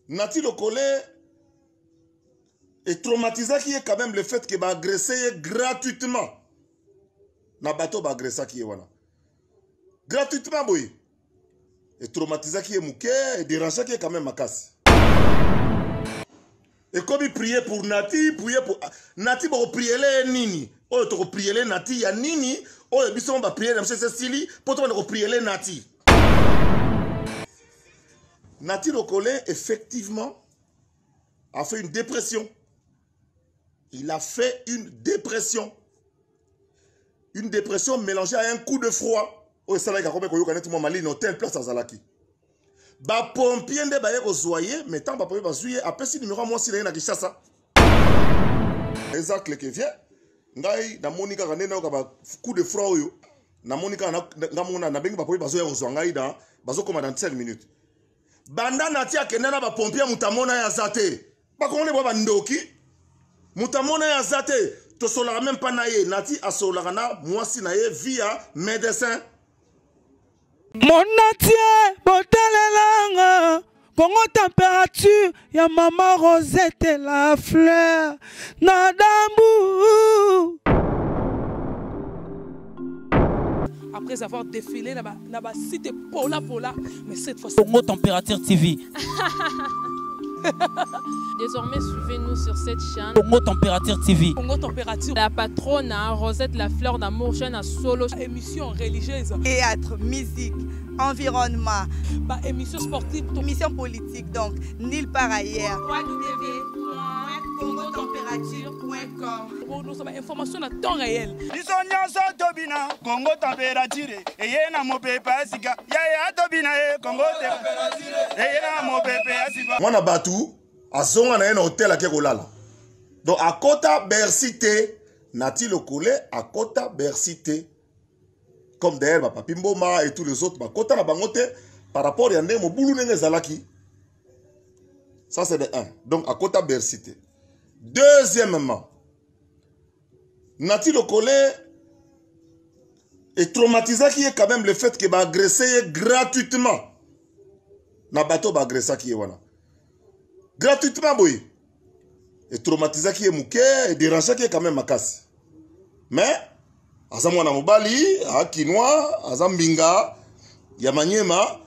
Nati Lokole est traumatisé qui est quand même le fait qu'il va agresser gratuitement. Nabato va agresser qui est voilà. Gratuitement, boy. Et traumatisé qui est mouké, et dérangé qui est quand même ma casse. Et comme il priait pour Nati, prier pour Nati, va prier les nini. Oh, tu vas prier les Nati, ya nini. Oh, et puis on va prier dans ce style, pour toi, on va prier les Nati. Nati Lokole, effectivement, a fait une dépression. Il a fait une dépression. Une dépression mélangée à un coup de froid. Oh, ça là, il y a combien de temps Mali, une telle place à Zalaki. Ba pompier de baye ozoyer, mais tant ba pompier bazuye, après si numéro moi si na Kishasa. Exact que vient. Ngai na Monica kanena ka ba coup de froid yo. Na Monica na mona na bengi ba pompier bazoya ozwa da bazo koma dans 5 minutes. Banda nati akenda ba pompier mutamona ya zate. Ba konne ba ndoki. Mutamona ya zate. To solara même pas naye nati asolara na mwasi naye via médecin. Mon natie, botalelanga, Congo température, ya maman Rosette la fleur, nadambu. Après avoir défilé là-bas, cité Pola, mais cette fois Congo Température TV. Désormais, suivez-nous sur cette chaîne. Congo Température TV. Congo Température. La patronne, Rosette la fleur d'amour, jeune à solo. Émission religieuse. Théâtre, musique, environnement. Bah, émission sportive. Émission politique, donc, nulle part ailleurs. www.congotempérature.com. Nous avons information à temps réel. Congo Température. Et y a mon pépé Asika. Ya Tobina, Congo Température. Et y a mon pépé Asika. Mwana batu, azonga na un hôtel à Kekolala. Donc à Kota Bercité, Nati Lokole, à Kota Bercité. Comme d'ailleurs, Papi Mboma et tous les autres, Kota na bangote, par rapport à Yandé, Moboulou Nenge Zalaki. Ça c'est de 1. Donc à Kota Bercité. Deuxièmement, Nati Lokole est traumatisé qui est quand même le fait qu'il va agresser gratuitement. Nabato va agresser qui est voilà. Gratuitement, boy. Et traumatisé qui est mouké, et dérangé qui est quand même ma casse. Mais, Azamwana Mobali, à Kinoa, Azambinga, Yamanyema,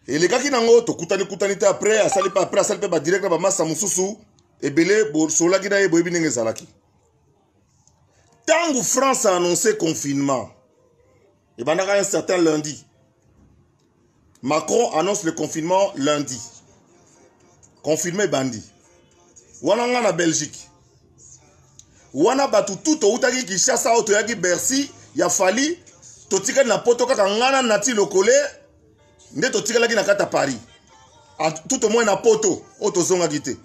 et les gars qui n'ont pas kutani après, à sali pas après, à sali pas direct à Massa Moussousou, et Belé, Sola Gida et Boebi Zalaki. Tant que France a annoncé confinement, et ben un certain lundi, Macron annonce le confinement lundi. Confirmé bandi. Wana nga na Belgique. Wana batu tout au utaki Kishasa auto yaki Bercy, ya fali totika na poto kaka ngana Nati Lokole, nde totika laki na kata Paris. Tout au moins na poto auto zonga gite.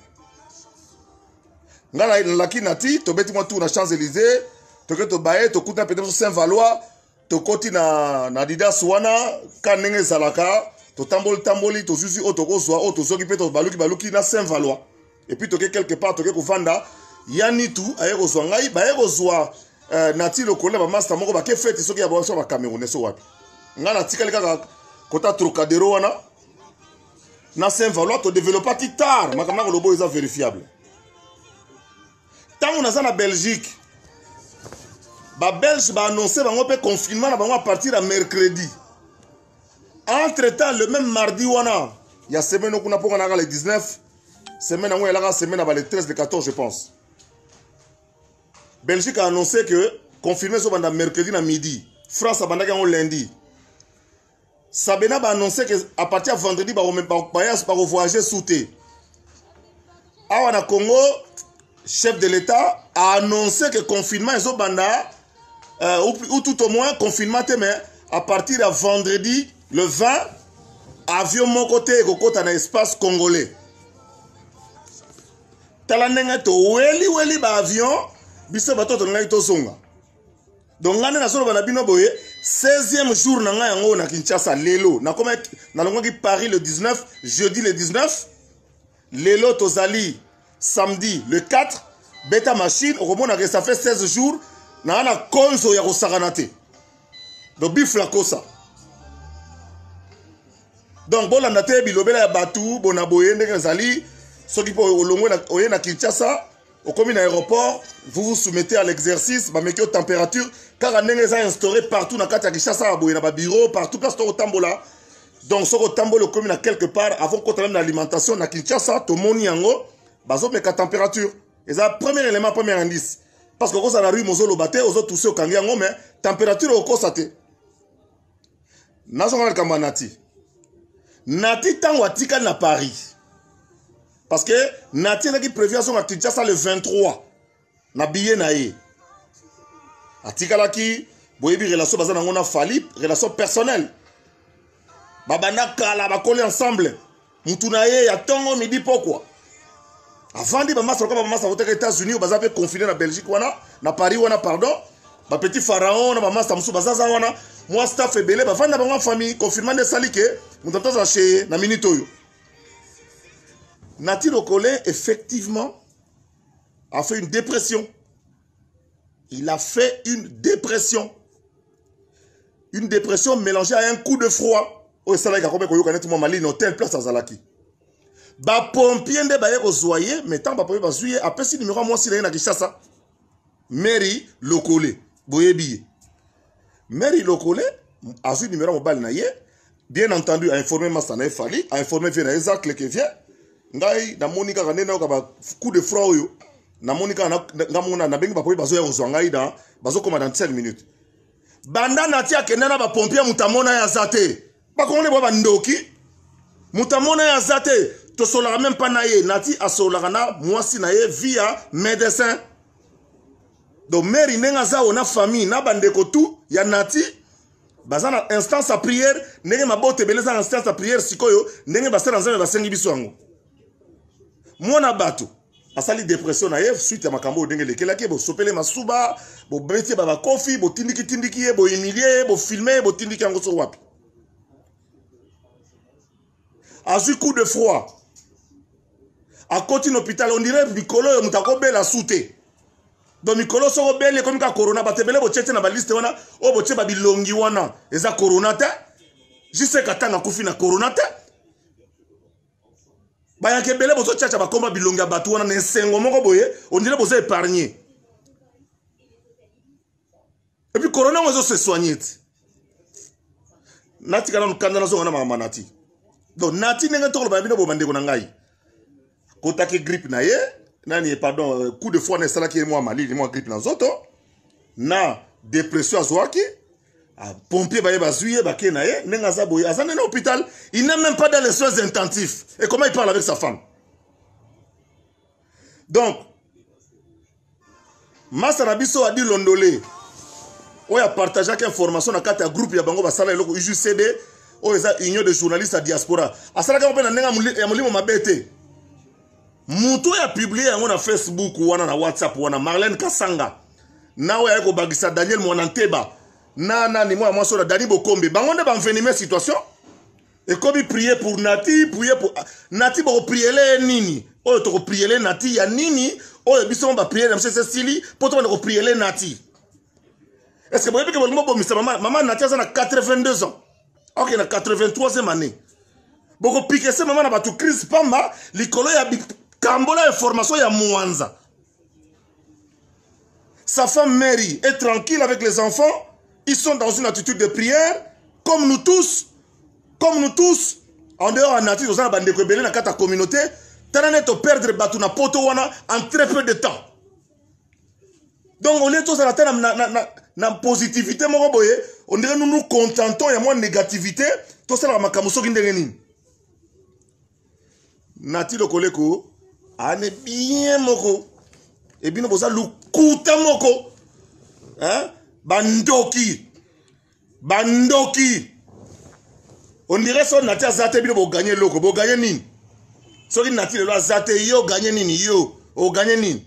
Ngana laki Nati, to beti moi tout na Champs-Élysées, to ke to bae to kuta peut-être Saint-Valois, to koti na Didas wana kanenge zalaka. To tamboli to zuzi auto kozwa auto zoki pe to baluki na Saint-Valois. Et puis to quelque part to ke kovanda yani tu aye kozwa ngai ba ye kozwa Nati Lokole ba master moko ba ke fete soki ya ba so ba Camerounais so wapi. Nga na tikali kaka kota Trocadéro wana na Saint-Valois to développer ti tard makamna ko lobo eza vérifiable. Tant on a ça na Belgique. Ba Belge ba annoncer bango pe confinement na bango à partir à mercredi. Entre-temps, le même mardi, il y a semaine où on a pas le 19, semaine où il y a semaine le 13, le 14, je pense. Belgique a annoncé que confirmé ce pendant mercredi à midi. France a pendant lundi. Sabena a annoncé qu'à partir de vendredi, il va voyager sous thé. Awana Congo, chef de l'État, a annoncé que confinement est au banda, ou tout au moins confinement, mais à partir de vendredi, le 20, avion mon côté et côté dans l'espace congolais. Talanenga to weli ba avion, biso bato to ngai to zonga. Donc ngane na solo bana bino boye, 16e jour na ngai yango na Kinshasa lelo. Na koma na longoki Paris le 19, jeudi le 19, lelo tozali samedi le 4, beta machine, au moment que ça fait 16 jours, na na konzo ya kosakanate. Donc bifla kosa. Donc bolanda te bilobela ya batu bona boye ndenge zali soki po olongwe na oye na Kinshasa okomi na aéroport vous vous soumettez à l'exercice ba meki température car ndenge za instauré partout na kati ya Kinshasa boye na ba bureau partout place to tambola. Donc soko tambola okomi na quelque part avant qu'on même l'alimentation na Kinshasa to moni yango bazo meka température et ça premier élément premier indice parce que quand ça la rue mozolo baté aux autres tous au kangi yango mais température au constaté nazo ngana kamba Nati tango atika na Paris. Parce que Nati qui prévu à son Kinshasa le 23. Na billet na ye. Atika la ki boyebi relation bazana ngona fali, relation personnelle. Babana kala ba coller ensemble. Mutu na ye ya tongo midi pourquoi. Avant di ba masa ko ba masa aux États-Unis ou baza pe confiné na Belgique wana, na Paris wana pardon. Ba petit pharaon na ba masa musu bazaza wana. Moi staff ebele ba fanda ba famille confirmant de salike. Mutatoza chez na minute oyo. Nati Lokole effectivement a fait une dépression. Il a fait une dépression. Une dépression mélangée à un coup de froid. Oh ça là ka kobe ko yoka netima mali no telle place azalaki. Ba pompier nde ba yeko zoyer mais tant ba pompier ba zuye apesi numéro moi si na Kinshasa. Mary Lokole boyebi. Mary Lokole a su numéro mobile na ye. Bien entendu, a informé Massana Fali, a informé Viena Isaac qui vient. Ngai na Monica Rane na ka coup de froid yo. Na Monica na mona na bengi ba poyi bazo ya ngai da bazo koma dans 5 minutes. Banda na tia kenana ba pompier mutamona ya zate. Ba kongole ba ndoki. Mutamona ya zate to solara même pas na ye nati asolara na mwasi na ye via médecin. Donc mère nenga za ona famille na bandeko tout ya nati bazana instance à prière ndenge mabote beleza instance à prière sikoyo ndenge basala nzambe basengi biso yango mwana bato asali dépression na yef suite ya makambo ndenge lekelaki bo sopele masuba bo betie baba kofi bo tindiki bo humilier bo filmer bo tindiki yango so wapi a eu coup de froid à côté l'hôpital on dirait bikolo yo mutako bela soute. Donc Mikolo soko bele comme ka corona batebele bo tchete na ba liste wana o bo tche ba bilongi wana eza corona te juste katanga kufi na corona te ba ya kebele bo so tchacha ba komba bilongi ya batu wana na sengo moko boye on dirait bo se épargner et puis corona on se soigner nati kana nkanda na so wana mama nati donc nati nenga tokolo ba bino bo bandeko na ngai kota ke grippe na ye nani pardon coup de froid na sala ki moi mali moi grippe na zoto na dépression azwaki a pompier ba bazuye ba ke na ye nenga za boye azana na hôpital il n'est même pas dans les soins intensifs et comment il parle avec sa femme donc Masana biso a dit londolé o ya partager quelques informations na kata groupe ya bango ba sala eloko UJCD o eza union de journalistes à diaspora asala ka na nenga ya mulimo mabete. Mutu ya publié yango na Facebook wana na WhatsApp wana Marlène Kasanga nawe yako bagisa Daniel Monanteba na ni moi so na Dani Bokombe bangonde ba mvenime situation et comme prier pour Nati prier pour Nati ba prier le nini o to prier le Nati ya nini o biso ba prier na monsieur Cécilie pour to ba prier le Nati est-ce que vous voyez que bon maman Nati a 82 ans OK na 83e année boko piquer ce maman na ba tout crise pamba likolo ya Kambola information ya Mwanza. Sa femme Mary est tranquille avec les enfants. Ils sont dans une attitude de prière. Comme nous tous. En dehors en nature, nous avons des na kata communauté. Tananet au perdre batuna poto wana en très peu de temps. Donc on est tous à la terre na positivité moko boye. On dirait nous contentons, il y a moins de négativité. Tout ça la makamuso kindengenin. Nati Lokoleko ane bien moko et bien boza lukuta moko hein bandoki on dirait son Nati azate bino bo gagner loko bo gagner nini soki Nati lelo azate yo gagner nini yo o gagner nini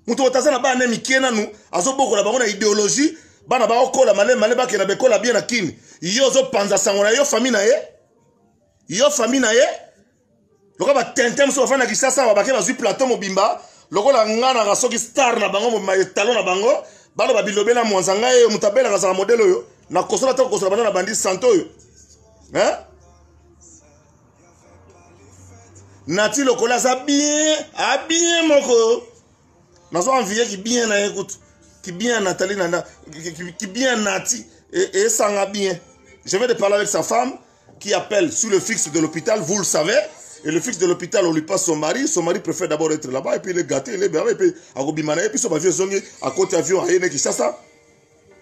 muto otazana ba ne mikiena nu azoboko la bango na idéologie bana ba okola male ba kena bekola bien na kini yo zo panza sango na yo famille na ye loko ba tentem so fana kisasa ba bakela zui plateau mobimba loko la ngana ga soki star na bango mo talon na bango balo ba bilobela mwanzanga ye mutabela ga za modelo yo na kosola to kosola bana na bandi santo yo hein Nati lokola za bien, a bien moko. Nazo envie qui bien na écoute, qui bien Nathalie Nanda, qui bien Nati et sanga bien. Je vais de parler avec sa femme qui appelle sur le fixe de l'hôpital, vous le savez. Et le fixe de l'hôpital, on lui passe son mari préfère d'abord être là-bas et puis il est gâté, il est bien, et puis à Robimana, et puis son avion zongi à côté avion à Yene Kishasa.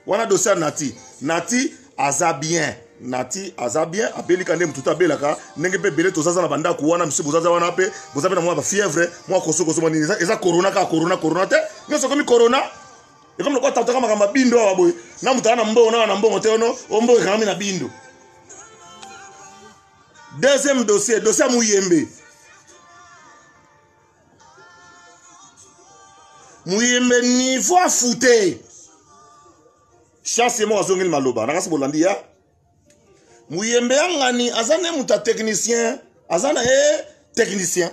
On a dossier à Nati. Nati aza bien. Nati aza bien. Abeli kandem tout abelaka. Nenge pe bele tozaza na banda kuwana monsieur bozaza wana pe. Bozabe na moi fièvre. Moi koso mani. Eza corona ka corona te. Nyo so comme corona. Et comme le quoi tantaka makamba bindo wa boy. Na mutana na mbongo na mbongo te ono. Ombo kami na bindo. Deuxième dossier Muyembe. Muyembe niveau à fouter. Chasse moi azongel maloba. Nakasi bolandi ya. Muyembe angani azane muta technicien, azana technicien.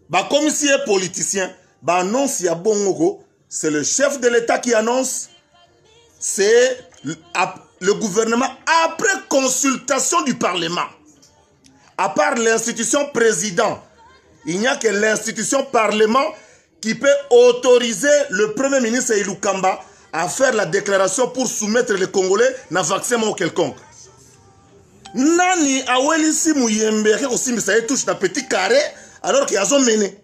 Ba commissaire politicien, ba annonce ya bongoko, c'est le chef de l'État qui annonce. C'est le gouvernement après consultation du Parlement. À part l'institution président, il n'y a que l'institution Parlement qui peut autoriser le Premier ministre Ilukamba à faire la déclaration pour soumettre les Congolais à un vaccin ou quelconque. Nani aweli si Muyembe ke kosimisa ye touche na petit carré alors qu'il y a son mené.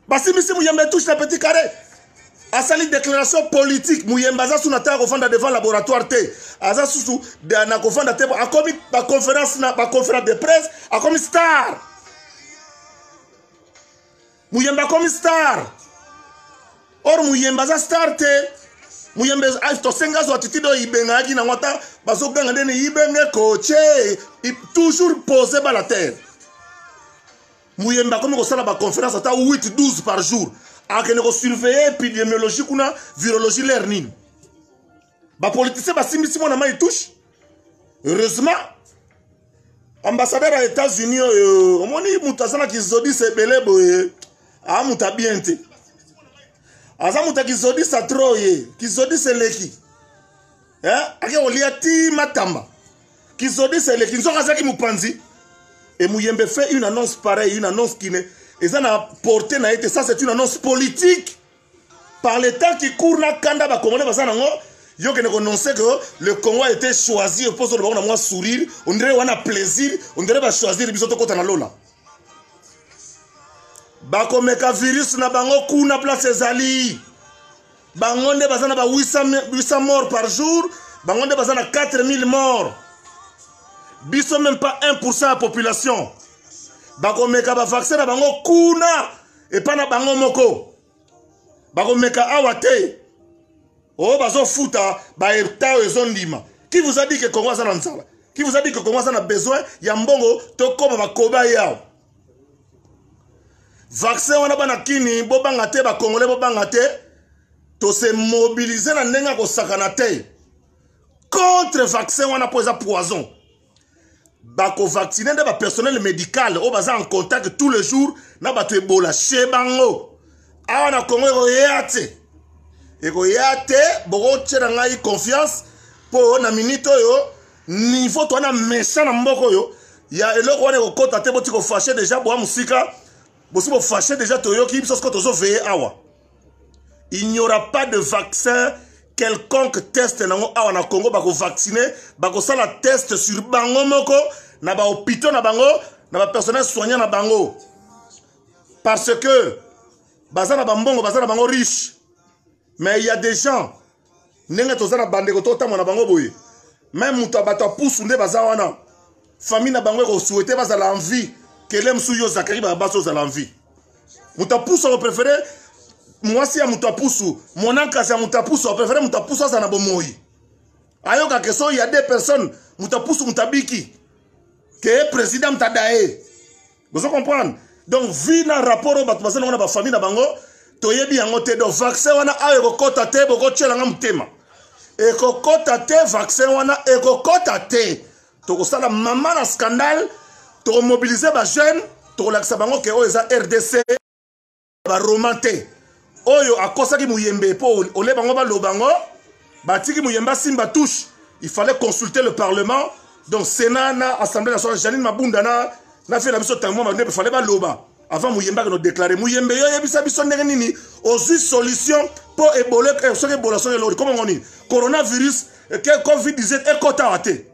Basi si Muyembe touche na petit carré. A sali déclaration politique Muyembe aza sous na ta kofanda devant laboratoire te. Aza sous na kofanda te a komi ba conférence de presse a komi star. Muyembe a komi star. Or Muyembe aza star te. Muyembe to senga zo atitido ibenga ki na ngota baso ganga ndene ibenge coaché toujours posé ba la terre. Muyembe comme ko sala ba conférence ata 8-12 par jour. A que ne surveiller épidémiologie kuna virologie learning. Ba politicien ba simisi mona mai touche. Heureusement ambassadeur aux États-Unis omoni mutazana ki zodi se belebo a muta biente. Azamuta kizodi sa troye, kizodi se leki. Ake olia ti matamba. Kizodi se leki, nzo kaza ki mupanzi. Et Muyembe fait une annonce pareille, une annonce qui n'est... Et ça n'a porté, n'a été... Ça c'est une annonce politique. Par les temps qui courent na kanda ba Congolais basa nango, yo que ne connaissait que le Congo a été choisi, pour ça on a moins sourire, on dirait on a plaisir, on dirait va choisir bisoto kota na lola. Bakomeka virus na bango kuna place ezali. Bango nde bazana ba 800 morts par jour, bango nde bazana 4000 morts. Biso même pas 1% de la population. Bakomeka ba vaccin na bango kuna et pas na bango moko. Bakomeka awate. Oh bazo futa ba eta ezondima. Qui vous a dit que Congo ça na Qui vous a dit que Congo ça a besoin ya mbongo to koma ba koba yao. Vaccin wana bana kini bobanga te ba Congolais bobanga te to se mobiliser na ndenga ko sakana te contre vaccin wana poza poison. Bako vacciner de ba personnel médical o baza en contact tous les jours na bato ebola chez bango. Awa na Congo eko yate. Eko yate boko tshera ngai confiance po na minute yo niveau to na méchant na mboko yo ya eloko wana ko kota te boti ko fâcher déjà bo musika. Si vous fâchez déjà, il n'y aura pas de vaccin quelconque test en Congo pour vacciner. Ça la test sur bango moko, na ba hôpital na bango, na ba personnel soignant na bango. Parce que bazana bambongo, bazana bango riche. Mais il y a des gens nenga tozana bandeko tota mona bango boye. Même muta bato pousse nde bazawana. Famille na bango ko souhaiter bazala envie. Kelem suyo Zakari babaso za l'envie. Mutapusu au préféré moi si ya mutapusu, mon anka si ya mutapusu au préféré mutapusu za na bomoi. Ayoka keso il y a des personnes mutapusu mutabiki que président mtadae. Vous comprenez? Donc vu na rapport au batbasa na ba famille na bango, toyebi yango te do vaccin wana ayo kota te boko tshela nga mutema. E kokota te vaccin wana e kokota te. To kosala mama na scandale. To mobiliser ba jeune, to relaxer bango ke o eza RDC ba romanté. Oyo akosa ki Muyembe po ole bango ba lobango, ba tiki Muyemba simba touche. Il fallait consulter le parlement. Donc Sénat na Assemblée nationale Janine Mabunda na na fait la biso tangmo ma ne fallait pas loba avant Mouyemba que nous déclarer Mouyembe yo yebisa biso ndenge nini ozu solution pour ebola so ke bola so ke lori comment on dit coronavirus que Covid-19 ekota ate.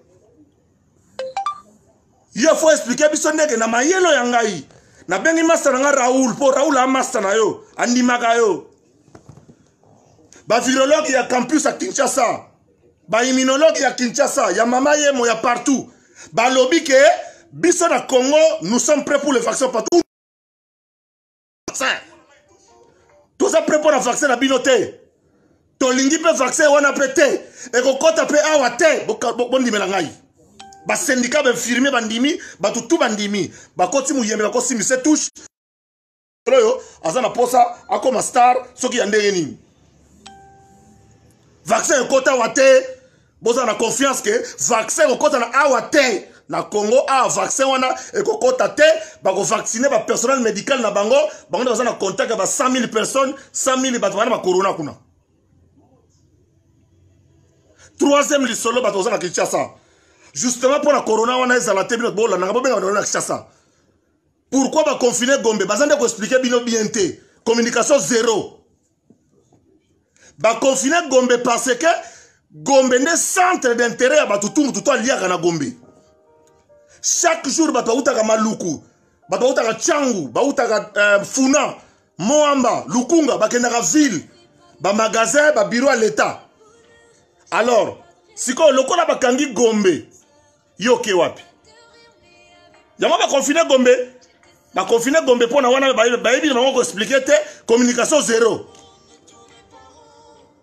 Il faut expliquer biso ndenge na mayelo ya ngai na bengi master nga Raoul pour Raoul a master na yo andimaka yo ba virologue ya campus à Kinshasa ba immunologue ya Kinshasa ya mama yemo ya partout ba lobby que biso na Congo nous sommes prêts pour le vaccin partout tous ça prêt pour le vaccin na binoté to lingi pe vaccin wana pété et ko kota pe awa te bondi melangai ba syndicat ba infirmier bandimi ba tout bandimi ba koti Mouyembe ba kosi mise touche yo azana posa akoma star soki ya ndenge nini vaccin kota wate boza na confiance que vaccin kota na awate na Congo a vaccin wana ekokota te ba ko vacciner ba personnel médical na bango baza na contact ba 100 000 personnes 100 000 bato wana ba corona kuna troisième lisolo bato za na Kinshasa justement pour la corona wana ezala te bino bola na bobenga na Kinshasa pourquoi ba confiner Gombe bazande ko expliquer bino bien te communication zéro ba confiner Gombe parce que Gombe ne centre d'intérêt à batutu tout liaka na Gombe chaque jour bato utaka maluku bato utaka changu ba utaka funa moamba lukunga bakendaka ville ba magasin ba bureau à l'état alors siko lokola bakangi Gombe yoke wapi yama ba confiner Gombe pona wana ba yebi na ko expliquer te communication zéro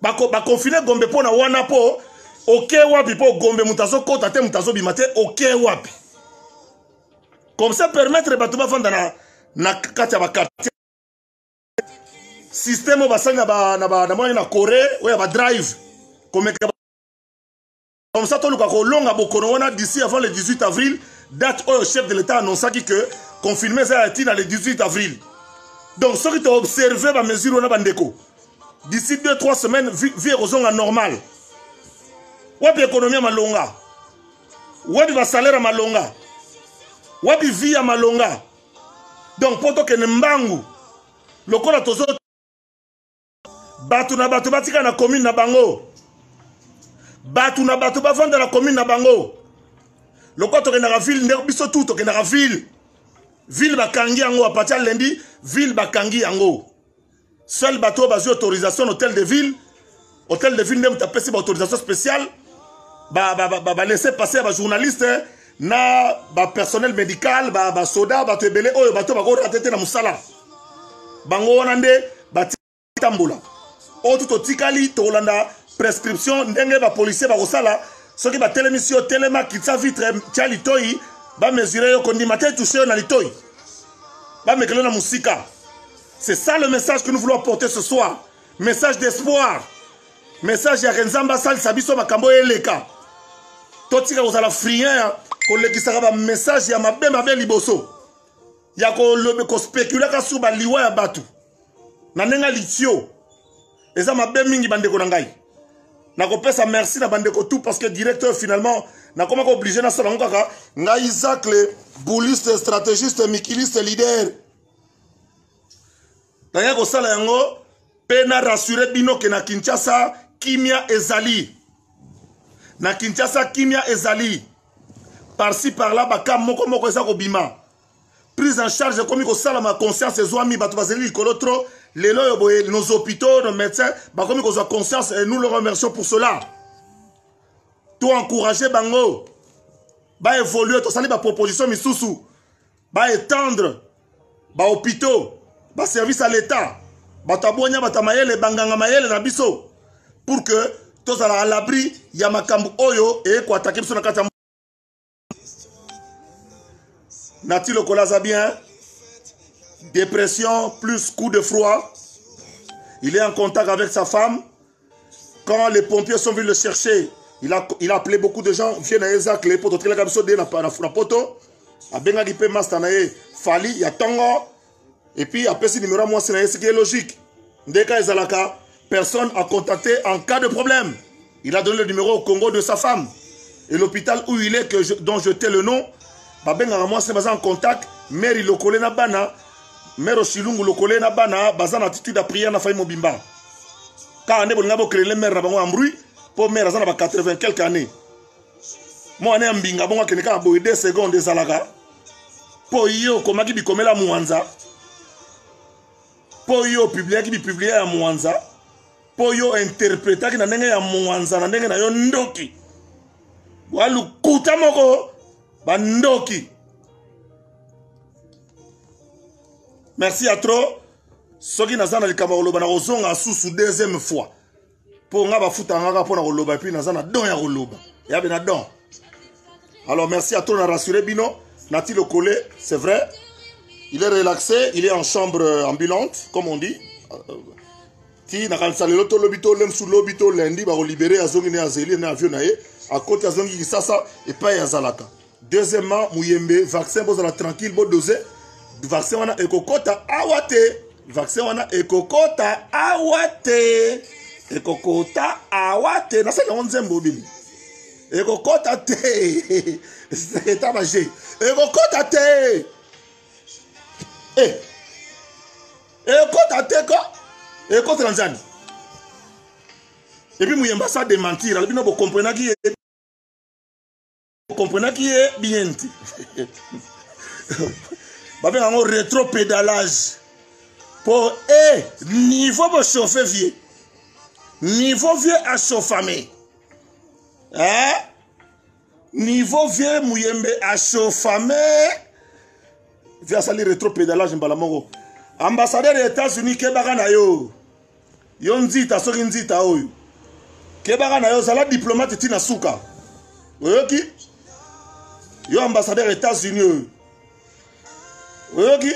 ba confiner Gombe pona wana po ok wapi po Gombe mutazo kota te mutazo bimate ok wapi comme ça permettre bato ba vanda na kata ba quartier système ba sanga na moyen na Corée ou ya ba drive comme ça tout le ko longa bokono wana d'ici avant le 18 avril date où le chef de l'état annonce que confirmer ça a été dans le 18 avril donc ce qui t'a observé ba mesure na bandeko d'ici 2-3 semaines vie rozonga normal wapi économie malonga wapi ba salaire malonga wapi vie ya malonga donc poto ke mbangu lokola tozo batu na batu batika na commune na bango batu na batu bavanda na commune na bango lokola to ke na ville ndeko biso tout to ke na ville bakangi yango a partir lundi ville bakangi yango seul bateau basi autorisation hôtel de ville ndem tapesi ba autorisation spéciale ba laisser passer ba journaliste na ba personnel médical ba soda ba tebele oyo bato ba ko ratete na musala bango wana nde ba tambola o tout otikali to landa prescription ndenge ba policier ba ko sala soki ba télémission telema kitsa vitre tia litoi ba mesurer yo kondi matin toucher na litoi ba mekelo na musika. C'est ça le message que nous voulons apporter ce soir. Message d'espoir. Message ya Renzamba Sal Sabiso Makambo Eleka. Totika kozala frien ko lekisaka ba message ya mabe liboso. Ya ko spéculer ka suba liwa ya batu. Na nenga litio. Eza mabe mingi bandeko na ngai. Na ko pesa merci na bandeko tout parce que directeur finalement na koma ko obligé na sala ngaka ngai Isaac le bouliste stratégiste mikiliste leader. Naya ko sala yango pena rassurer bino ke na Kinshasa kimia ezali. Na Kinshasa kimia ezali. Par-ci par-là baka moko eza ko bima. Prise en charge comme ko sala ma conscience ezwami batu bazeli likolo trop lelo yo boye nos hôpitaux nos médecins ba comme ko soit conscience et nous le remercions pour cela. Tout encourager bango. Ba évoluer to sali ba proposition misusu. Ba étendre ba hôpitaux ba service à l'état batabonya batamayele banganga mayele na biso pour que tous à l'abri ya makambu oyo et ko attaquer biso na kata Nati le kolaza bien dépression plus coup de froid il est en contact avec sa femme quand les pompiers sont venus le chercher il a appelé beaucoup de gens viennent à Isaac les poto tela biso de na poto a benga gipe master na e fali ya tongo. Et puis après ce numéro moi c'est ce qui est logique. Dès qu'il y a personne à contacter en cas de problème. Il a donné le numéro au Congo de sa femme. Et l'hôpital où il est dont je t'ai le nom, babenga moi c'est baza en contact mère lokole na bana mère Chilungu lokole na bana baza na attitude à prière na famille mobimba ka ande bolinga bo créer mère na bango ambrui pour mère azana ba 80 quelques années moi ane mbinga bongo kene ka bo 2 secondes ezalaka po yo komaki bikomela muanza po yo publier ki publier ya muanza po yo interpréter ki na ndenge ya muanza na ndenge na yo ndoki walu kuta moko bandoki. Merci à trop. Soki nazana likamba koloba na kozonga susu deuxième fois. Pour nga ba futa nga pour na koloba puis nazana don ya koloba. Ya bena don. Alors merci à trop na rassurer bino. Nati le collé, c'est vrai. Il est relaxé, il est en chambre ambulante comme on dit. Ti na kanisa lelo to lobito lem sous lobito lundi ba ko libérer azongi ne azeli na avion na ye. À côté azongi kisasa et pas ya zalaka. Deuxièmement, Mouyembe, vaccin bozala tranquille, bo dosé. Vaccin wana ekokota awate. Vaccin wana ekokota awate. Ekokota awate. Nasa ka onzembo bili. Ekokota te. C'est tabagé. Ekokota te. Eh. Ekokota te ko. Ekokota lanzani. Et puis Mouyemba ça démentir. Alors bino bo comprendre qui est. Comprenez qui est bien. Babé un rétro-pédalage. Pour niveau pour chauffer vieux. Niveau vieux à chauffer. Hein? Niveau vieux Mouyembe à chauffer. Via sali rétro-pédalage mbalamongo. Ambassadeur des États-Unis kebaka na yo. Yo nzita soki nzita oyo. Kebaka na yo zala diplomate tina suka. Oyoki? Yo ambassadeur États-Unis. Oyoki?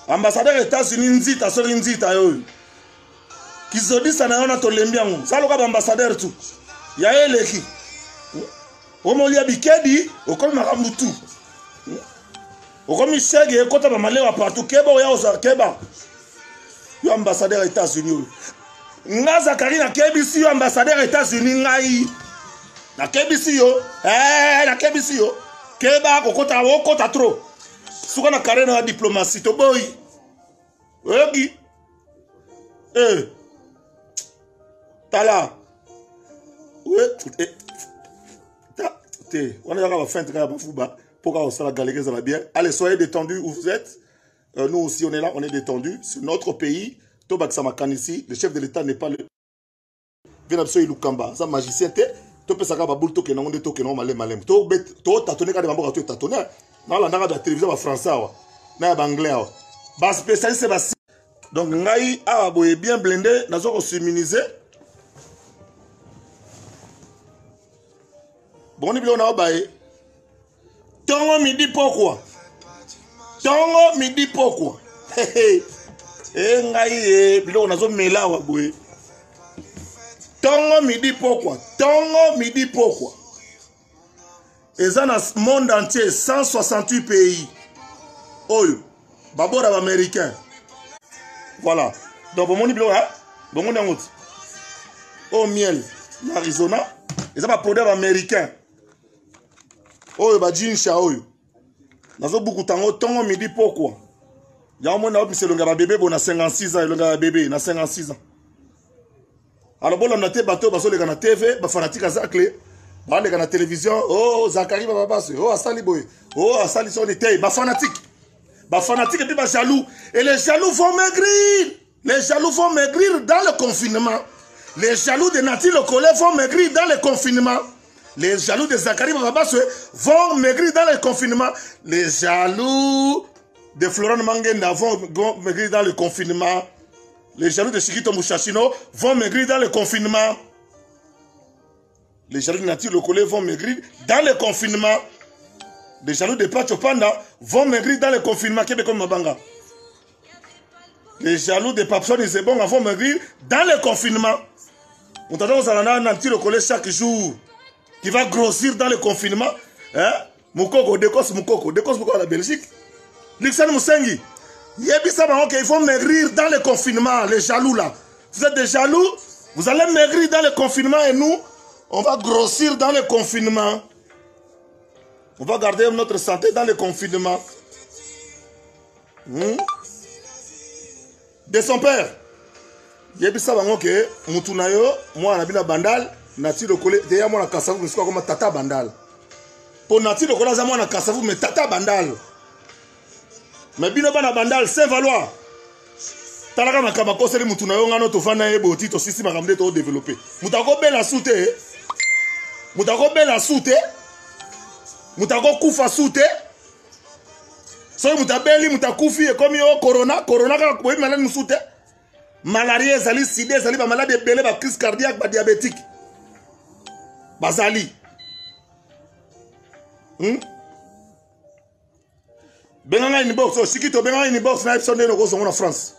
Ambassadeur États-Unis nzita sori nzita yo. Kizodi sana yona to lembiango. Saloka ambassadeur tu. Ya eleki. Omolia bikedi okomi makambutu. Okomi shege kota ba malewa partout keba ya oza keba. Yo ambassadeur États-Unis. Nga Zakari na kebisi yo ambassadeur États-Unis ngai. Na kebisi yo, na kebisi yo. Keba kokota okota trop. Suka na carrière na diplomatie to boy. Oyogi. Tala. On est à la fin de la fouba. Pourquoi on s'est galéré ça va bien. Allez, soyez détendus où vous êtes. Nous aussi on est là, on est détendus. C'est notre pays. Tobak Samakan ici. Le chef de l'État n'est pas le. Vienabso Ilukamba. Ça magicien te. Topesaka babul to kenongo de to kenon malem. To tatone ka de mambo to tatone. Na la ndanga de télévision ba français wa. Na ba anglais wa. Ba spécialiste ba. Donc ngai a boye bien blindé, nazo ko immuniser. Bon ni bilo na bae. Tongo midi pourquoi? Tongo midi pourquoi? Ngai bilo nazo mela wa boye. Tongo midi pourquoi? Tongo midi pourquoi? Et ça dans le monde entier, 168 pays. Oyo, babora américain. Voilà. Donc bon mon iblo hein? Bon mon nangot. Au miel, l'Arizona, et ça va produire américain. Oyo ba jinsha oyo. Nazo beaucoup tango tongo midi pourquoi? Ya mon na monsieur longa ba bébé bon na 56 ans, longa bébé na 56 ans. Alors bon on a té bateau baso les gars na TV, ba fanatique à Zakle, ba les gars na télévision, oh Zakari ba passe, oh Asali boy, oh Asali son était, ba fanatique et puis ba jaloux, et les jaloux vont maigrir. Les jaloux vont maigrir dans le confinement. Les jaloux de Nati le collègue vont maigrir dans le confinement. Les jaloux de Zakari Babas vont maigrir dans le confinement. Les jaloux de Florent Mangenda vont maigrir dans le confinement. Les jaloux de Chiquito Mouchachino vont maigrir dans le confinement. Les jaloux de Nati le collègue vont maigrir dans le confinement. Les jaloux de Pacho Panda vont maigrir dans le confinement. Québec Mabanga. Les jaloux de Papson et Zebonga vont maigrir dans le confinement. On t'attend aux Nati le collègue chaque jour. Qui va grossir dans le confinement. Hein? Moukoko, Dekos Moukoko à la Belgique. Lixan Moussengi. Yebisa Maroc, ils vont maigrir dans le confinement, les jaloux là. Vous êtes des jaloux, vous allez maigrir dans le confinement et nous, on va grossir dans le confinement. On va garder notre santé dans le confinement. De son père. Yebisa bango ke mutuna yo moi na bina bandal nati lokole deya moi na kasavu misiko comme tata bandal. Pour nati lokola za moi na kasavu mais tata bandal. Mais bino bana bandal Saint-Valois. Talaka makama ko seli mutuna yo ngano to fana yebo ti to sisi makamde to développer. Mutako bela soute. Mutako bela soute. Mutako kufa soute. So mutabeli mutakufi e comme yo corona ka ko malade musute. Malaria ezali sida ezali ba malade ebele ba crise cardiaque ba diabétique bazali benanga inbox so Sikito benanga inbox na episode no ko zongo na France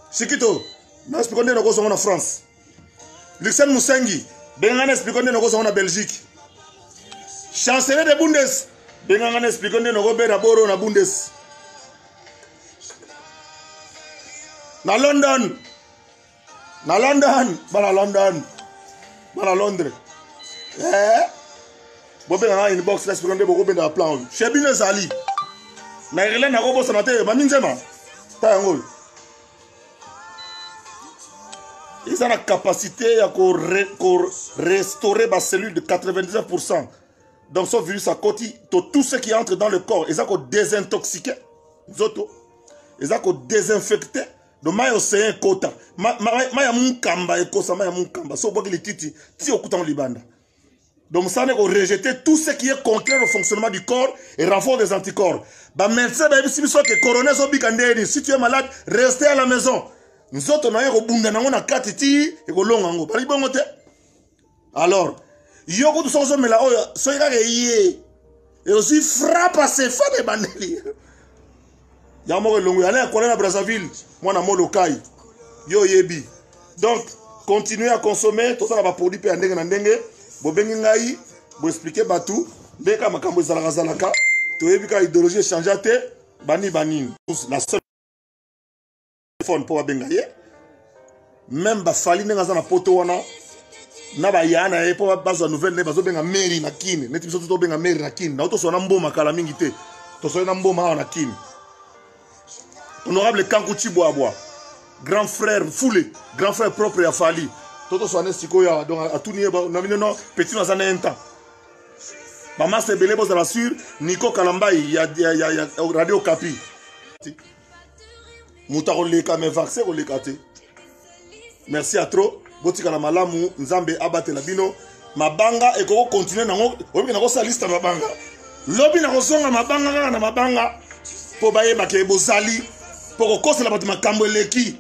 Sikito na explique no ko zongo na France Luxen Musengi benanga na explique no ko zongo na Belgique chancelier de Bundes benanga na explique no ko be na boro na Bundes na London, bana Londres. Bobe na inbox la seconde boko benda plan. Chebine Zali. Na irele na robo sanate maminzema. Ta ngol. Ils ont la capacité à restaurer la cellule de 99%. Donc ce virus a côté tout ce qui entre dans le corps, ils ont désintoxiqué. Ils ont désinfecté. Donc, je suis kota. Je donc, ça n'est rejeter tout ce qui est contraire au fonctionnement du corps et renfort des anticorps. Si tu es malade, restez à la maison. Nous autres, on a alors, et aussi frappe à ses femmes et bandeliers. Yamore longo allez à Kuala Brazzaville moi na molokai yo yebi donc continuez à consommer tout ça va produit pe ndenge na ndenge bo bengi ngai bo expliquer batu ndeka makambo ezalaka zalaka to yebi ka idéologie changer te bani la seule téléphone pour bengaye même ba fali ndenge za na poto wana na ba yana e pour bazo nouvelle ne bazo benga mairie na kine neti biso to benga mairie na kine na to so na mboma kala mingi te to so na mboma na kine. Honorable Kankuchi Boaboa, grand frère Foulé, grand frère propre à Fali. Toto soane sikoya donc à tout niveau non petit dans un temps. Maman c'est belé pour la sur Nico Kalambay il y a radio Kapi. Mutaro leka me vaccin o lekate. Merci à trop. Botika la malamu nzambe abate la bino mabanga et ko continuer nango obi na ko sa liste mabanga. Lobi na ko songa mabanga na mabanga po baye ba ke bozali. Pour que la bâtiment Kamboleki.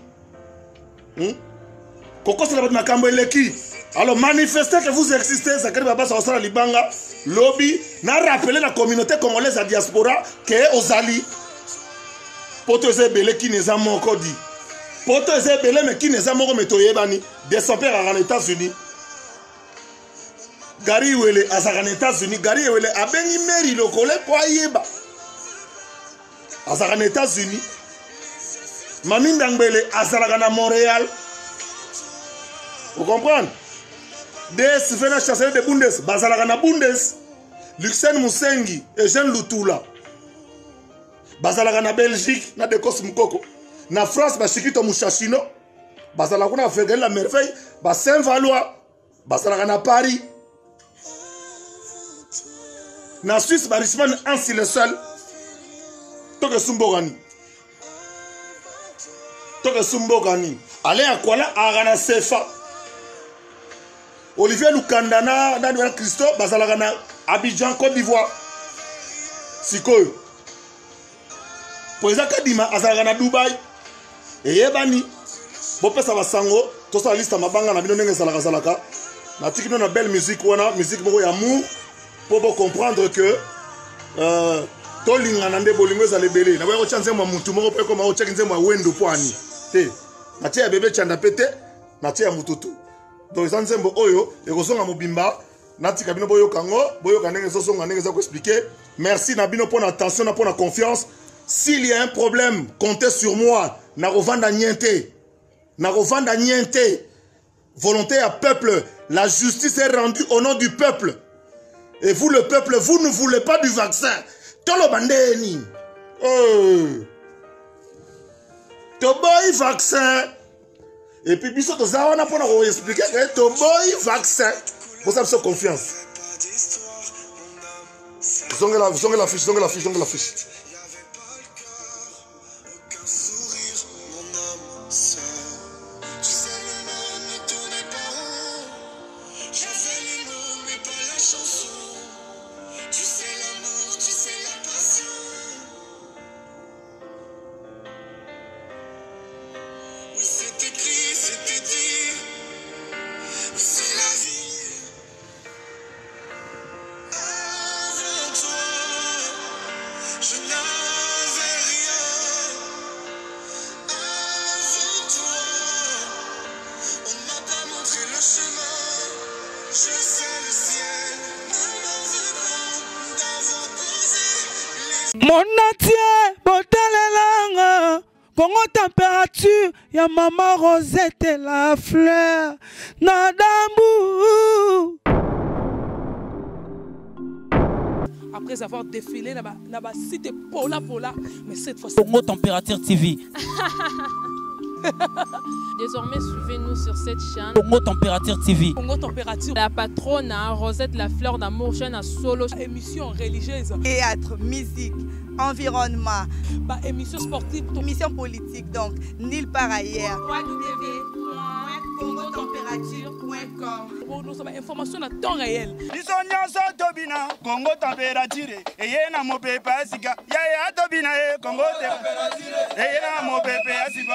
Alors manifestez que vous existez, ça crée pas ça Libanga, lobby, n'a rappelé la communauté congolaise à diaspora que aux Ali. Potoze belé qui n'est pas encore dit. Potoze belé mais qui n'est pas encore metoyé bani. De son père à les États-Unis. Gary Wele à les États-Unis. Gary Wele a béni mairie le collègue pour Ayeba. À les États-Unis. Mamine Dangbele à Montréal. Vous comprenez? Des Sivena chancelier de Bundes, Bazalagana Bundes, Luxen Musengi et Jean Lutula. Bazalagana Belgique, na de Mukoko. Na France, Bashikito Mouchachino. Bazalagana Fegel la merveille, Saint-Valois, Bazalagana Paris. Na Suisse, Richmond, ainsi le seul. Toke Sumbogani. Allez à Kuala Arana Sefa. Olivier Lukandana, Daniel Christo, Bazalagana, Abidjan, Côte d'Ivoire. Sikoyo. Président Kadima, Azalagana Dubaï. Et Yebani. Bopé Savasango, tout ça liste à ma banga, na binonenge Zalaka. Na tikino na belle musique, wana, musique moko yamour. Pour comprendre que. Tolinga nande bolingo za lebele. Na weko chanze mwa mutu moko pe ko ma o check nze mwa wendo poani. Na tia bébé chanda pete na tia mututu donc ça nzembo oyo e kozonga mobimba na tika bino boyo kango boyo kanenge so songa ndenge za ko expliquer merci na bino pour l'attention na pour la confiance s'il y a un problème comptez sur moi na rovanda niente volonté à peuple la justice est rendue au nom du peuple Et vous, le peuple, vous ne voulez pas du vaccin. Tolo bandeni. Toboy vaccin. Et puis, biso to zawana pour nous expliquer que toboy vaccin. Vous avez confiance. Zongez la fiche. Mon atier, botalelanga, Congo température, ya maman Rosette la fleur, Nadambu. Après avoir défilé dans la cité Pola, mais cette fois Congo Température TV. Désormais, suivez-nous sur cette chaîne. Congo Température TV. Congo Température. La patronne, Rosette la fleur d'amour, chaîne à solo. Émission religieuse. Théâtre, musique, environnement. Émission sportive. Émission politique, donc, nulle part ailleurs. Pour nous avons information à temps réel. Congo Température. Et y a mon pépé, Congo Température.